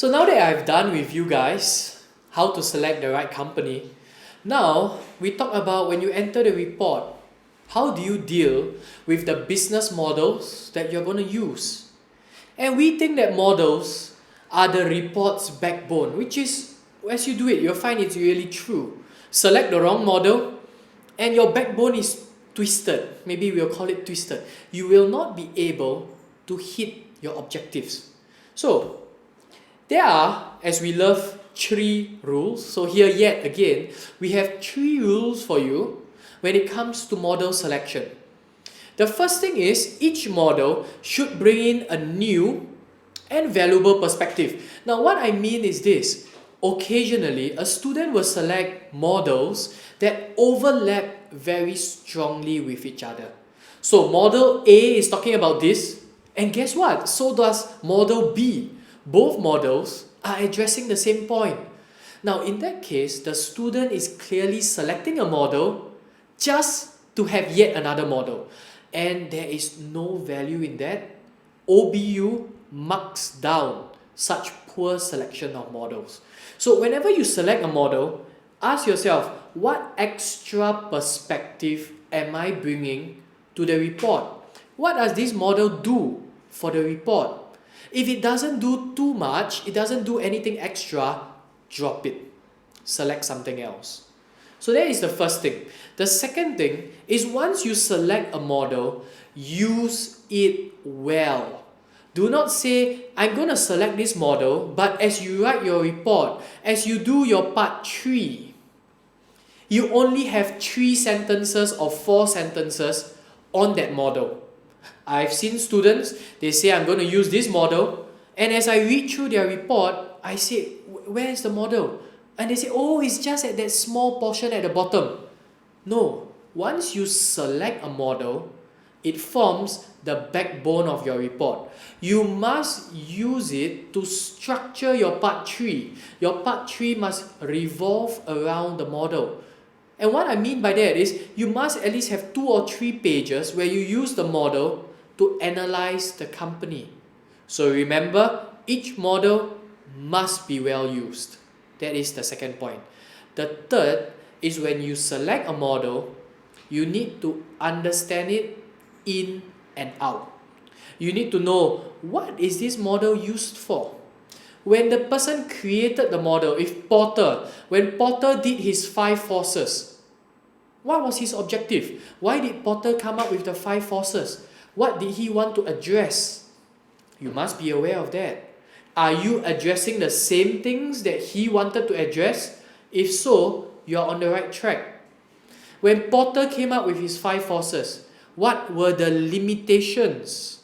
So now that I've done with you guys how to select the right company, now we talk about when you enter the report, how do you deal with the business models that you're going to use? And we think that models are the report's backbone, which is, as you do it, you'll find it's really true. Select the wrong model and your backbone is twisted. Maybe we'll call it twisted. You will not be able to hit your objectives. So, there are, as we love, 3 rules. So here yet again, we have 3 rules for you when it comes to model selection. The first thing is, each model should bring in a new and valuable perspective. Now what I mean is this: occasionally a student will select models that overlap very strongly with each other. So model A is talking about this, and guess what? So does model B. Both models are addressing the same point. Now in that case, the student is clearly selecting a model just to have yet another model, and there is no value in that. OBU marks down such poor selection of models. So whenever you select a model, ask yourself, what extra perspective am I bringing to the report? What does this model do for the report? If it doesn't do too much, it doesn't do anything extra, drop it. Select something else. So that is the first thing. The second thing is, once you select a model, use it well. Do not say, I'm going to select this model, but as you write your report, as you do your part 3, you only have 3 sentences or 4 sentences on that model. I've seen students, they say, I'm going to use this model, and as I read through their report, I say, where is the model? And they say, oh, it's just at that small portion at the bottom. No, once you select a model, it forms the backbone of your report. You must use it to structure your part 3. Your part 3 must revolve around the model. And what I mean by that is, you must at least have 2 or 3 pages where you use the model to analyze the company. So remember, each model must be well used. That is the second point. The third is, when you select a model, you need to understand it in and out. You need to know, what is this model used for? When the person created the model, when Porter did his 5 forces, what was his objective? Why did Porter come up with the 5 forces? What did he want to address? You must be aware of that. Are you addressing the same things that he wanted to address? If so, you are on the right track. When Porter came up with his 5 forces, what were the limitations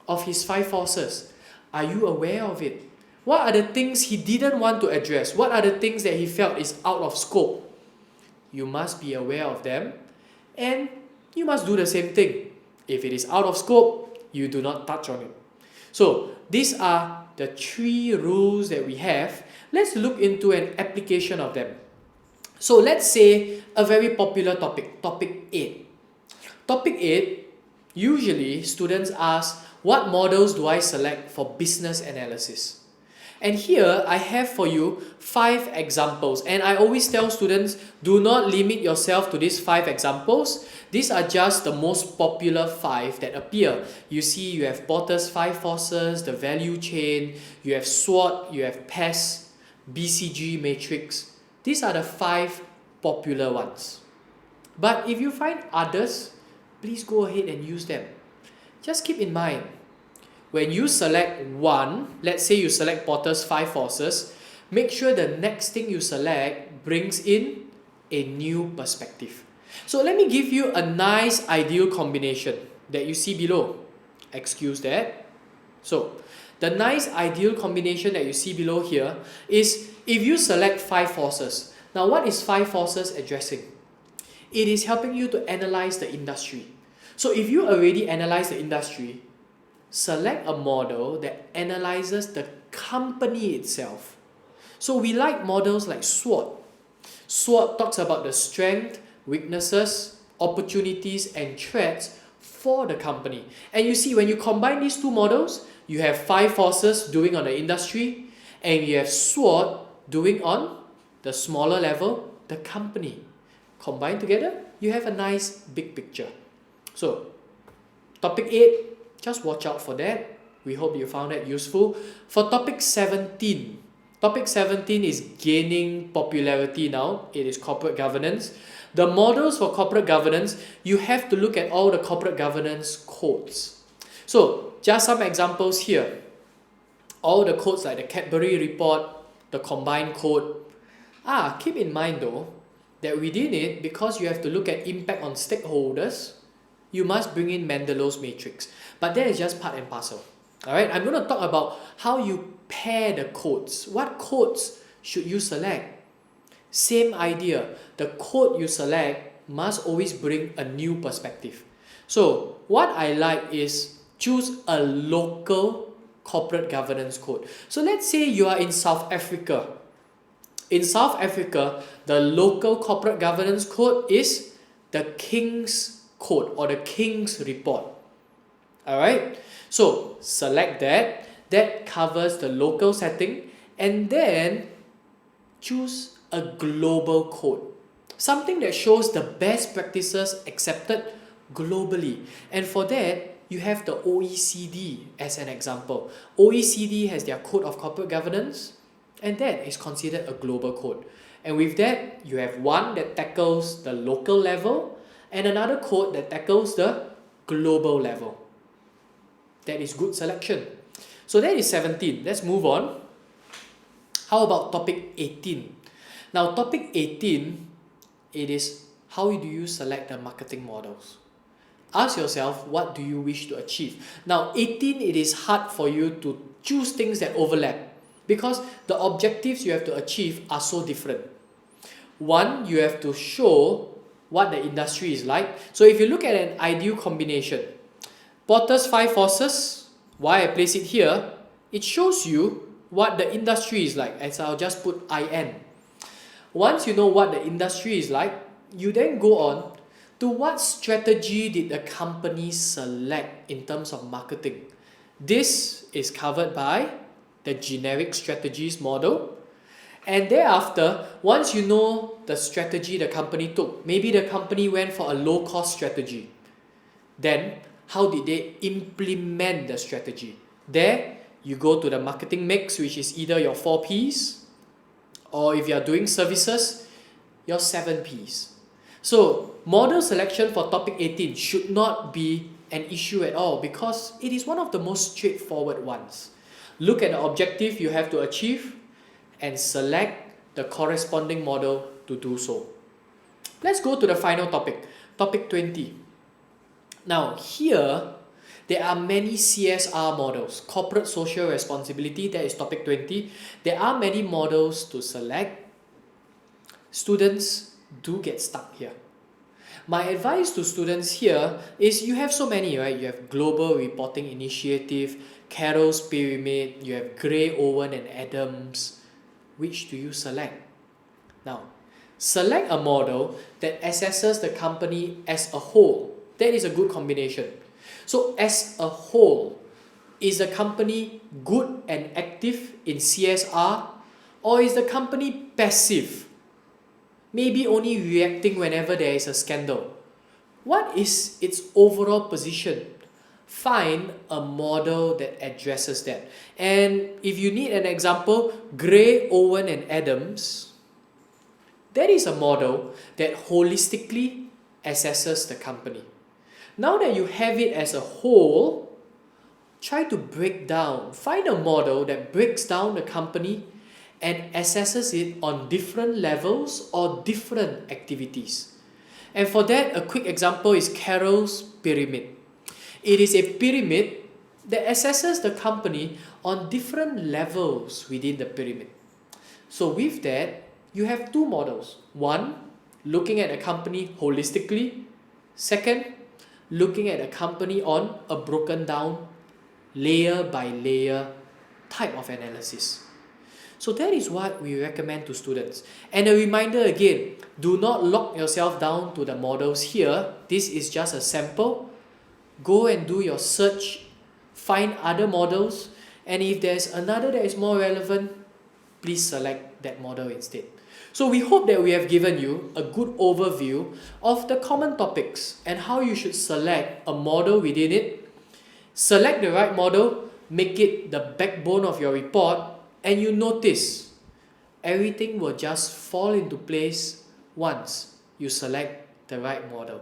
of his 5 forces? Are you aware of it? What are the things he didn't want to address? What are the things that he felt is out of scope? You must be aware of them, and you must do the same thing. If it is out of scope, you do not touch on it. So these are the 3 rules that we have. Let's look into an application of them. So let's say a very popular topic 8. Topic 8, usually students ask, what models do I select for business analysis? And here I have for you 5 examples, and I always tell students, do not limit yourself to these 5 examples. These are just the most popular 5 that appear. You see, you have Porter's 5 forces, the value chain, you have SWOT, you have PES, BCG matrix. These are the 5 popular ones. But if you find others, please go ahead and use them. Just keep in mind, when you select one, let's say you select Porter's 5 forces, make sure the next thing you select brings in a new perspective. So let me give you a nice ideal combination that you see below. Excuse that. So the nice ideal combination that you see below here is, if you select 5 forces. Now what is 5 forces addressing? It is helping you to analyze the industry. So if you already analyze the industry, select a model that analyzes the company itself. So we like models like SWOT. SWOT talks about the strength, weaknesses, opportunities, and threats for the company. And you see, when you combine these 2 models, you have 5 forces doing on the industry, And you have SWOT doing on the smaller level, the company. Combined together, you have a nice big picture. So, topic 8, just watch out for that. We hope you found that useful. For topic 17, topic 17 is gaining popularity now. It is corporate governance. The models for corporate governance, you have to look at all the corporate governance codes. So, just some examples here. All the codes like the Cadbury report, the combined code. Keep in mind though, that within it, because you have to look at impact on stakeholders, you must bring in Mendelow's matrix. But that is just part and parcel. Alright, I'm going to talk about how you pair the codes. What codes should you select? Same idea. The code you select must always bring a new perspective. So, what I like is choose a local corporate governance code. So, let's say you are in South Africa. In South Africa, the local corporate governance code is the King's Code or the King's Report. Alright, so select that. That covers the local setting, and then choose a global code. Something that shows the best practices accepted globally. And for that, you have the OECD as an example. OECD has their Code of Corporate Governance, and that is considered a global code. And with that, you have one that tackles the local level and another code that tackles the global level. That is good selection. So that is 17. Let's move on. How about topic 18? Now topic 18, it is how do you select the marketing models? Ask yourself, what do you wish to achieve? Now 18, it is hard for you to choose things that overlap because the objectives you have to achieve are so different. One, you have to show what the industry is like. So if you look at an ideal combination, Porter's 5 forces, why I place it here, it shows you what the industry is like, as I'll just put IN. Once you know what the industry is like, you then go on to what strategy did the company select in terms of marketing. This is covered by the generic strategies model. And thereafter, once you know the strategy the company took, maybe the company went for a low-cost strategy, then how did they implement the strategy? There, you go to the marketing mix, which is either your 4 Ps, or if you are doing services, your 7 Ps. So, model selection for topic 18 should not be an issue at all because it is one of the most straightforward ones. Look at the objective you have to achieve and select the corresponding model to do so. Let's go to the final topic, topic 20. Now here, there are many CSR models, corporate social responsibility, that is topic 20. There are many models to select. Students do get stuck here. My advice to students here is you have so many, right? You have Global Reporting Initiative, Carroll's Pyramid, you have Gray, Owen and Adams. Which do you select? Now, select a model that assesses the company as a whole. That is a good combination. So as a whole, is the company good and active in CSR, or is the company passive? Maybe only reacting whenever there is a scandal. What is its overall position? Find a model that addresses that. And if you need an example, Gray, Owen and Adams, that is a model that holistically assesses the company. Now that you have it as a whole, try to break down. Find a model that breaks down the company and assesses it on different levels or different activities. And for that, a quick example is Carroll's Pyramid. It is a pyramid that assesses the company on different levels within the pyramid. So with that, you have two models. One, looking at a company holistically. Second, looking at a company on a broken down, layer by layer type of analysis. So that is what we recommend to students. And a reminder again, do not lock yourself down to the models here. This is just a sample. Go and do your search, find other models, and if there's another that is more relevant, please select that model instead. So we hope that we have given you a good overview of the common topics and how you should select a model within it. Select the right model, make it the backbone of your report, and you notice everything will just fall into place once you select the right model.